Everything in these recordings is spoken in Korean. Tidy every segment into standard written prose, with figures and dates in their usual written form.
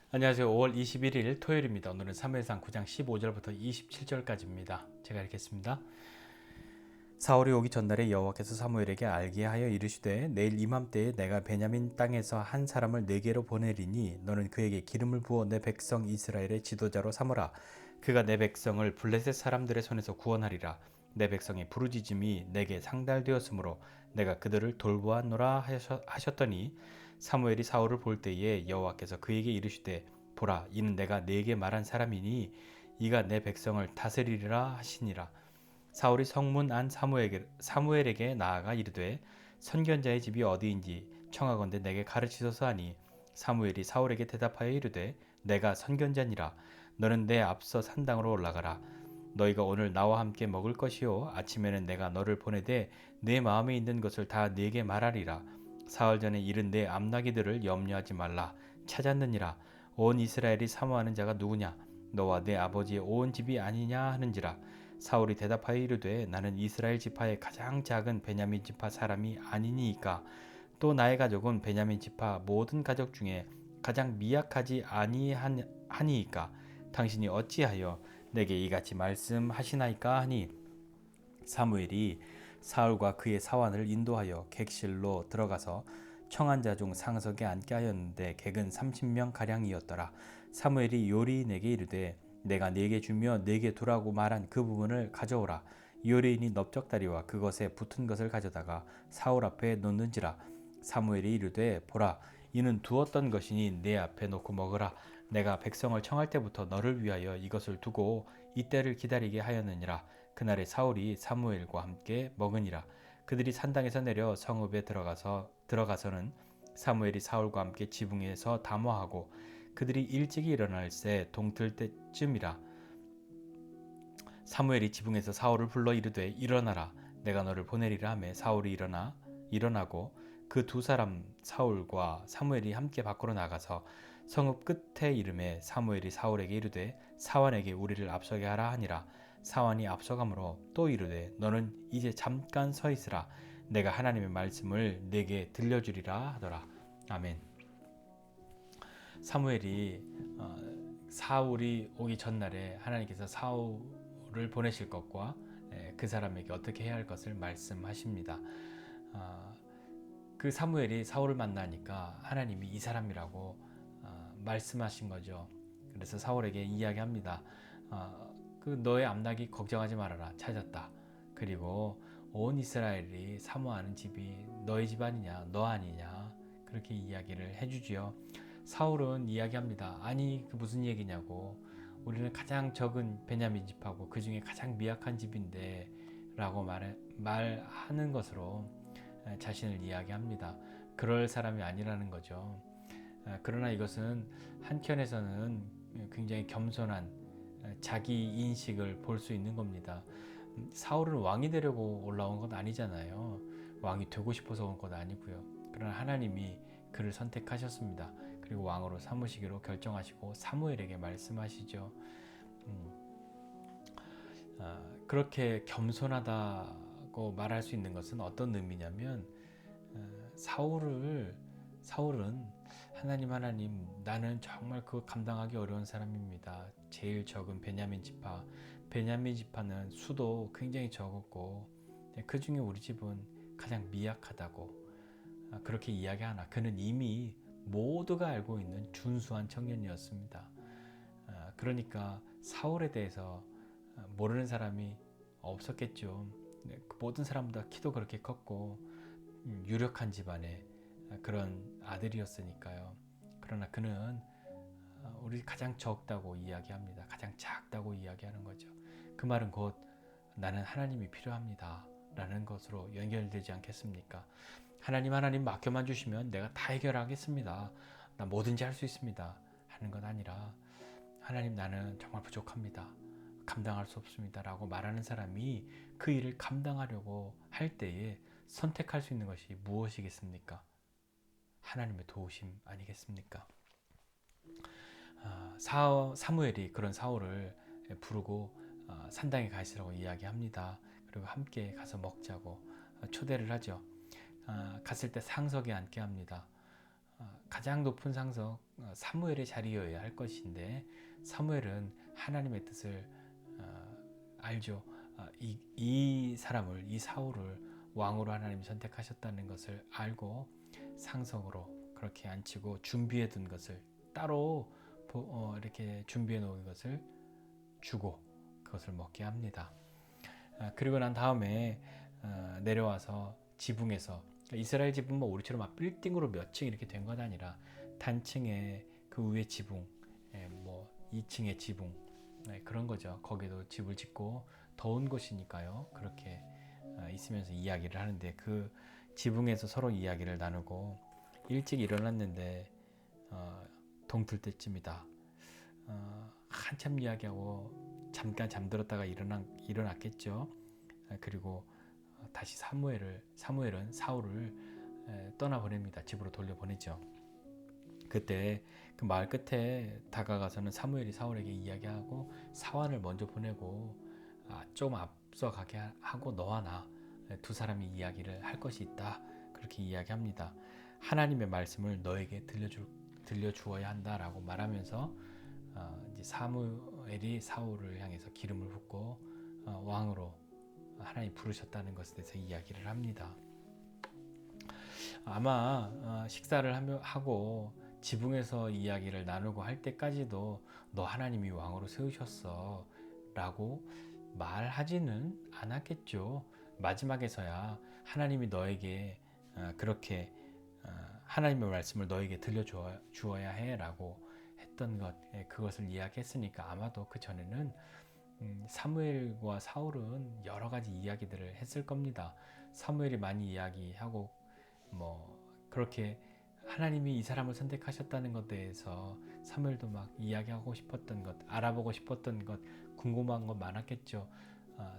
안녕하세요. 5월 21일 토요일입니다. 오늘은 사무엘상 9장 15절부터 27절까지입니다. 제가 읽겠습니다. 사울이 오기 전날에 여호와께서 사무엘에게 알게 하여 이르시되 내일 이맘때에 내가 베냐민 땅에서 한 사람을 내게로 보내리니 너는 그에게 기름을 부어 내 백성 이스라엘의 지도자로 삼으라. 그가 내 백성을 블레셋 사람들의 손에서 구원하리라. 내 백성의 부르짖음이 내게 상달되었으므로 내가 그들을 돌보았노라 하셨더니 사무엘이 사울을 볼 때에 여호와께서 그에게 이르시되 보라 이는 내가 네게 말한 사람이니 이가 내 백성을 다스리리라 하시니라. 사울이 성문 안 사무엘에게 나아가 이르되 선견자의 집이 어디인지 청하건대 내게 가르치소서 하니 사무엘이 사울에게 대답하여 이르되 내가 선견자니라. 너는 내 앞서 산당으로 올라가라. 너희가 오늘 나와 함께 먹을 것이요 아침에는 내가 너를 보내되 내 마음에 있는 것을 다 네게 말하리라. 사흘 전에 이른 내 암나기들을 염려하지 말라. 찾았느니라. 온 이스라엘이 사모하는 자가 누구냐? 너와 내 아버지의 온 집이 아니냐 하는지라. 사울이 대답하여 이르되 나는 이스라엘 지파의 가장 작은 베냐민 지파 사람이 아니니이까 또 나의 가족은 베냐민 지파 모든 가족 중에 가장 미약하지 아니하니이까 당신이 어찌하여 내게 이같이 말씀하시나이까 하니 사무엘이 사울과 그의 사환을 인도하여 객실로 들어가서 청한 자 중 상석에 앉게 하였는데 객은 30명 가량이었더라. 사무엘이 요리인에게 이르되 내가 네게 주며 네게 두라고 말한 그 부분을 가져오라. 요리인이 넓적다리와 그것에 붙은 것을 가져다가 사울 앞에 놓는지라. 사무엘이 이르되 보라 이는 두었던 것이니 내 앞에 놓고 먹으라. 내가 백성을 청할 때부터 너를 위하여 이것을 두고 이때를 기다리게 하였느니라. 그날에 사울이 사무엘과 함께 먹으니라. 그들이 산당에서 내려 성읍에 들어가서는 사무엘이 사울과 함께 지붕에서 담화하고 그들이 일찍이 일어날새 동틀 때쯤이라. 사무엘이 지붕에서 사울을 불러 이르되 일어나라. 내가 너를 보내리라 하매 사울이 일어나고 그 두 사람 사울과 사무엘이 함께 밖으로 나가서 성읍 끝에 이름에 사무엘이 사울에게 이르되 사환에게 우리를 앞서게 하라 하니라. 사환이 앞서가므로 또 이르되 너는 이제 잠깐 서 있으라. 내가 하나님의 말씀을 내게 들려주리라 하더라. 아멘. 사무엘이 사울이 오기 전날에 하나님께서 사울을 보내실 것과 그 사람에게 어떻게 해야 할 것을 말씀하십니다. 그 사무엘이 사울을 만나니까 하나님이 이 사람이라고 말씀하신 거죠. 그래서 사울에게 이야기합니다. 그 너의 암나기 걱정하지 말아라. 찾았다. 그리고 온 이스라엘이 사모하는 집이 너의 집 아니냐, 너 아니냐, 그렇게 이야기를 해주지요. 사울은 이야기합니다. 아니 그 무슨 얘기냐고. 우리는 가장 적은 베냐민 집하고 그 중에 가장 미약한 집인데 라고 말하는 것으로 자신을 이야기합니다. 그럴 사람이 아니라는 거죠. 그러나 이것은 한켠에서는 굉장히 겸손한 자기 인식을 볼 수 있는 겁니다. 사울은 왕이 되려고 올라온 것 아니잖아요. 왕이 되고 싶어서 온 것 아니고요. 그러나 하나님이 그를 선택하셨습니다. 그리고 왕으로 삼으시기로 결정하시고 사무엘에게 말씀하시죠. 그렇게 겸손하다고 말할 수 있는 것은 어떤 의미냐면 사울은 하나님 나는 정말 그거 감당하기 어려운 사람입니다. 제일 적은 베냐민 지파는 수도 굉장히 적었고 그 중에 우리 집은 가장 미약하다고 그렇게 이야기하나. 그는 이미 모두가 알고 있는 준수한 청년이었습니다. 그러니까 사울에 대해서 모르는 사람이 없었겠죠. 그 모든 사람보다 키도 그렇게 컸고 유력한 집안의 그런 아들이었으니까요. 그러나 그는 우리 가장 적다고 이야기합니다. 가장 작다고 이야기하는 거죠. 그 말은 곧 나는 하나님이 필요합니다 라는 것으로 연결되지 않겠습니까? 하나님 맡겨만 주시면 내가 다 해결하겠습니다. 나 뭐든지 할 수 있습니다 하는 건 아니라 하나님 나는 정말 부족합니다. 감당할 수 없습니다 라고 말하는 사람이 그 일을 감당하려고 할 때에 선택할 수 있는 것이 무엇이겠습니까? 하나님의 도우심 아니겠습니까? 사무엘이 그런 사울을 부르고 산당에 가 있으라고 이야기합니다. 그리고 함께 가서 먹자고 초대를 하죠. 갔을 때 상석에 앉게 합니다. 가장 높은 상석 사무엘의 자리여야 할 것인데 사무엘은 하나님의 뜻을 알죠. 이 사람을, 이 사울을 왕으로 하나님이 선택하셨다는 것을 알고 상석으로 그렇게 앉히고 준비해 둔 것을 따로 이렇게 준비해 놓은 것을 주고 그것을 먹게 합니다. 그리고 난 다음에 내려와서 지붕에서, 이스라엘 지붕은 뭐 우리처럼 막 빌딩으로 몇 층 이렇게 된 건 아니라 단층에 그 위에 지붕, 뭐 2층의 지붕, 그런 거죠. 거기도 집을 짓고 더운 곳이니까요. 그렇게 있으면서 이야기를 하는데 그 지붕에서 서로 이야기를 나누고 일찍 일어났는데 동틀 때쯤이다. 한참 이야기하고 잠깐 잠들었다가 일어났겠죠. 그리고 다시 사무엘은 사울을 떠나보냅니다. 집으로 돌려보내죠. 그때 그 마을 끝에 다가가서는 사무엘이 사울에게 이야기하고 사환을 먼저 보내고 좀 앞서가게 하고 너와 나 두 사람이 이야기를 할 것이 있다. 그렇게 이야기합니다. 하나님의 말씀을 너에게 들려주어야 한다라고 말하면서 이제 사무엘이 사울을 향해서 기름을 붓고 왕으로 하나님 부르셨다는 것에 대해서 이야기를 합니다. 아마 식사를 하고 지붕에서 이야기를 나누고 할 때까지도 너 하나님이 왕으로 세우셨어 라고 말하지는 않았겠죠. 마지막에서야 하나님이 너에게 그렇게 하나님의 말씀을 너에게 들려주어야 해 라고 했던 그것을 이야기했으니까 아마도 그 전에는 사무엘과 사울은 여러 가지 이야기들을 했을 겁니다. 사무엘이 많이 이야기하고 뭐 그렇게 하나님이 이 사람을 선택하셨다는 것에 대해서 사무엘도 막 이야기하고 싶었던 것, 알아보고 싶었던 것, 궁금한 것 많았겠죠.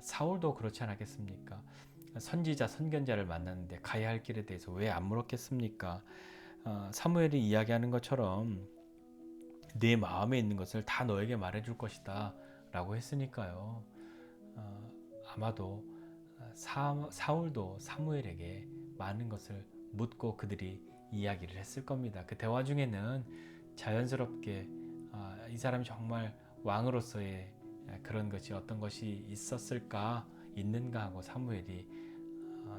사울도 그렇지 않았겠습니까? 선지자, 선견자를 만났는데 가야 할 길에 대해서 왜 안 물었겠습니까? 사무엘이 이야기하는 것처럼 내 마음에 있는 것을 다 너에게 말해줄 것이다 라고 했으니까요. 아마도 사울도 사무엘에게 많은 것을 묻고 그들이 이야기를 했을 겁니다. 그 대화 중에는 자연스럽게 이 사람이 정말 왕으로서의 그런 것이 어떤 것이 있는가 하고 사무엘이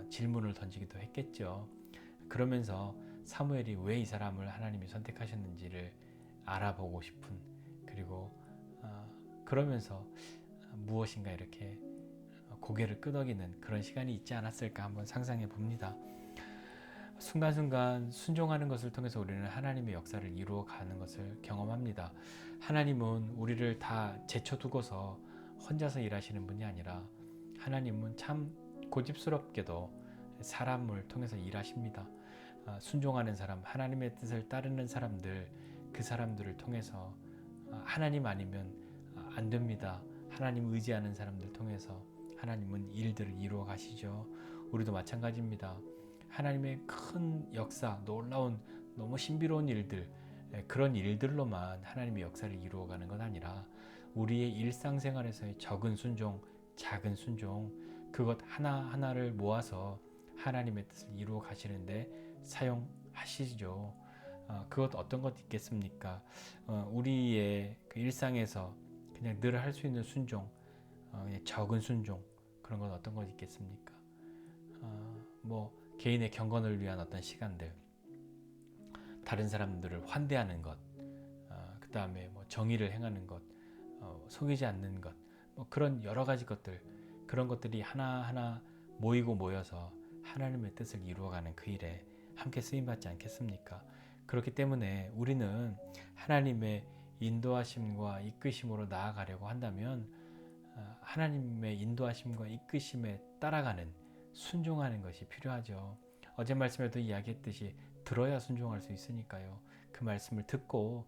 질문을 던지기도 했겠죠. 그러면서 사무엘이 왜 이 사람을 하나님이 선택하셨는지를 알아보고 싶은, 그리고 그러면서 무엇인가 이렇게 고개를 끄덕이는 그런 시간이 있지 않았을까 한번 상상해 봅니다. 순간순간 순종하는 것을 통해서 우리는 하나님의 역사를 이루어가는 것을 경험합니다. 하나님은 우리를 다 제쳐두고서 혼자서 일하시는 분이 아니라 하나님은 참 고집스럽게도 사람을 통해서 일하십니다. 순종하는 사람, 하나님의 뜻을 따르는 사람들, 그 사람들을 통해서 하나님 아니면 안 됩니다. 하나님 의지하는 사람들 통해서 하나님은 일들을 이루어 가시죠. 우리도 마찬가지입니다. 하나님의 큰 역사, 놀라운 너무 신비로운 일들, 그런 일들로만 하나님의 역사를 이루어가는 건 아니라 우리의 일상생활에서의 적은 순종, 작은 순종, 그것 하나하나를 모아서 하나님의 뜻을 이루어 가시는데 사용하시죠. 그것 어떤 것 있겠습니까? 우리의 그 일상에서 그냥 늘 할 수 있는 순종, 그냥 적은 순종, 그런 건 어떤 것 있겠습니까? 뭐 개인의 경건을 위한 어떤 시간들, 다른 사람들을 환대하는 것, 그 다음에 뭐 정의를 행하는 것, 속이지 않는 것, 뭐 그런 여러 가지 것들, 그런 것들이 하나하나 모여서 하나님의 뜻을 이루어가는 그 일에 함께 쓰임받지 않겠습니까? 그렇기 때문에 우리는 하나님의 인도하심과 이끄심으로 나아가려고 한다면 하나님의 인도하심과 이끄심에 따라가는, 순종하는 것이 필요하죠. 어제 말씀에도 이야기했듯이 들어야 순종할 수 있으니까요. 그 말씀을 듣고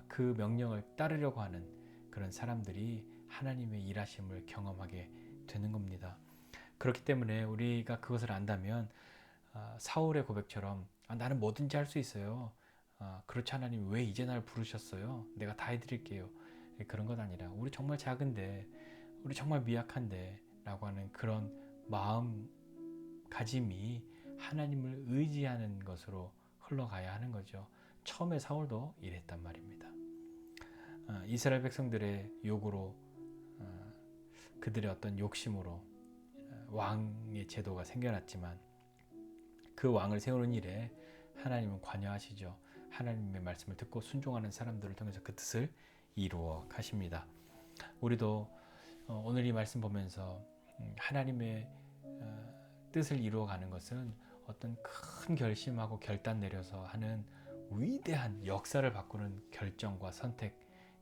그 명령을 따르려고 하는 그런 사람들이 하나님의 일하심을 경험하게 되는 겁니다. 그렇기 때문에 우리가 그것을 안다면 사울의 고백처럼 나는 뭐든지 할 수 있어요. 그렇지 하나님 왜 이제 날 부르셨어요? 내가 다 해드릴게요. 그런 것 아니라 우리 정말 작은데, 우리 정말 미약한데 라고 하는 그런 마음가짐이 하나님을 의지하는 것으로 흘러가야 하는 거죠. 처음에 사울도 이랬단 말입니다. 이스라엘 백성들의 요구로 그들의 어떤 욕심으로 왕의 제도가 생겨났지만 그 왕을 세우는 일에 하나님은 관여하시죠. 하나님의 말씀을 듣고 순종하는 사람들을 통해서 그 뜻을 이루어 가십니다. 우리도 오늘 이 말씀 보면서 하나님의 뜻을 이루어가는 것은 어떤 큰 결심하고 결단 내려서 하는 위대한 역사를 바꾸는 결정과 선택,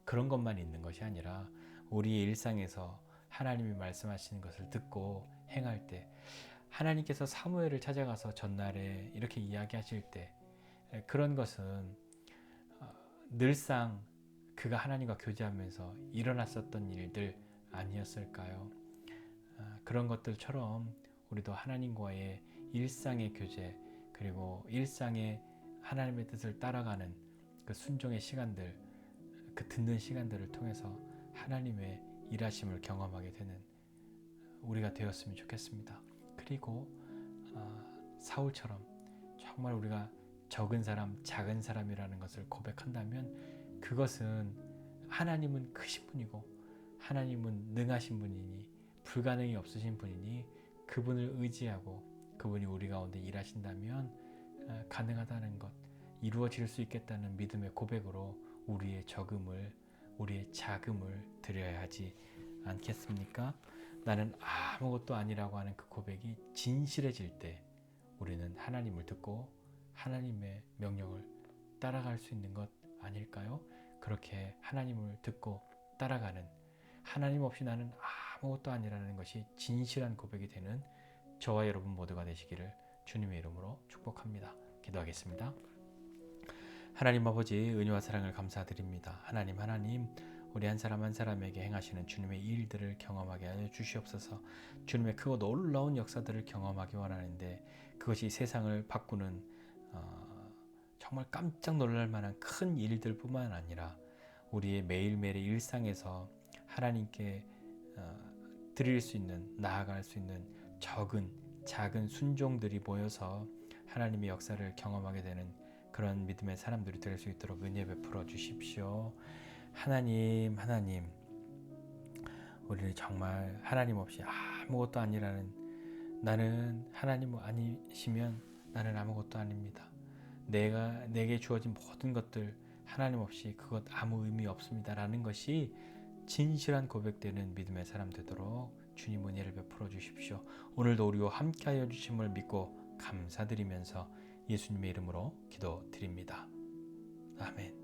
그런 것만 있는 것이 아니라 우리의 일상에서 하나님이 말씀하시는 것을 듣고 행할 때, 하나님께서 사무엘을 찾아가서 전날에 이렇게 이야기하실 때 그런 것은 늘상 그가 하나님과 교제하면서 일어났었던 일들 아니었을까요? 그런 것들처럼 우리도 하나님과의 일상의 교제, 그리고 일상의 하나님의 뜻을 따라가는 그 순종의 시간들, 그 듣는 시간들을 통해서 하나님의 일하심을 경험하게 되는 우리가 되었으면 좋겠습니다. 그리고 사울처럼 정말 우리가 적은 사람, 작은 사람이라는 것을 고백한다면 그것은 하나님은 크신 분이고 하나님은 능하신 분이니 불가능이 없으신 분이니 그분을 의지하고 그분이 우리 가운데 일하신다면 가능하다는 것, 이루어질 수 있겠다는 믿음의 고백으로 우리의 적음을, 우리의 자금을 드려야 하지 않겠습니까? 나는 아무것도 아니라고 하는 그 고백이 진실해질 때 우리는 하나님을 듣고 하나님의 명령을 따라갈 수 있는 것 아닐까요? 그렇게 하나님을 듣고 따라가는, 하나님 없이 나는 아무것도 아니라는 것이 진실한 고백이 되는 저와 여러분 모두가 되시기를 주님의 이름으로 축복합니다. 기도하겠습니다. 하나님 아버지, 은혜와 사랑을 감사드립니다. 하나님, 우리 한 사람 한 사람에게 행하시는 주님의 일들을 경험하게 하여 주시옵소서. 주님의 크고 놀라운 역사들을 경험하기 원하는데 그것이 세상을 바꾸는 정말 깜짝 놀랄 만한 큰 일들 뿐만 아니라 우리의 매일매일의 일상에서 하나님께 드릴 수 있는, 나아갈 수 있는 작은 순종들이 모여서 하나님의 역사를 경험하게 되는 그런 믿음의 사람들이 될 수 있도록 은혜 베풀어 주십시오. 하나님, 우리는 정말 하나님 없이 아무것도 아니라는, 나는 하나님 아니시면 나는 아무것도 아닙니다. 내게 주어진 모든 것들 하나님 없이 그것 아무 의미 없습니다 라는 것이 진실한 고백되는 믿음의 사람 되도록 주님 은혜를 베풀어 주십시오. 오늘도 우리와 함께하여 주심을 믿고 감사드리면서 예수님의 이름으로 기도드립니다. 아멘.